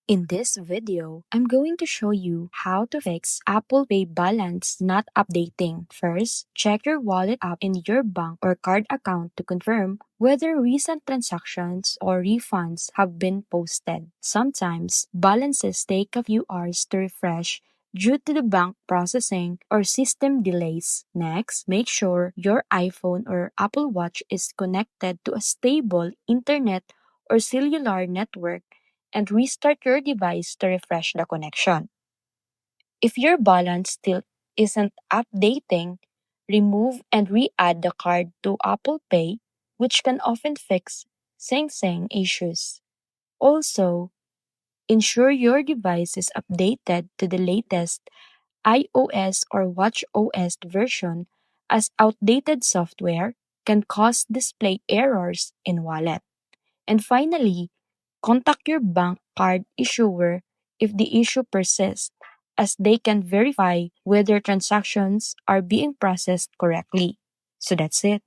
In this video, I'm going to show you how to fix Apple Pay balance not updating. First, check your wallet app in your bank or card account to confirm whether recent transactions or refunds have been posted. Sometimes, balances take a few hours to refresh due to the bank processing or system delays. Next, make sure your iPhone or Apple Watch is connected to a stable internet or cellular network and restart your device to refresh the connection. If your balance still isn't updating, remove and re-add the card to Apple Pay, which can often fix sync issues. Also, ensure your device is updated to the latest iOS or watchOS version, as outdated software can cause display errors in wallet. And finally, contact your bank card issuer if the issue persists, as they can verify whether transactions are being processed correctly. So that's it.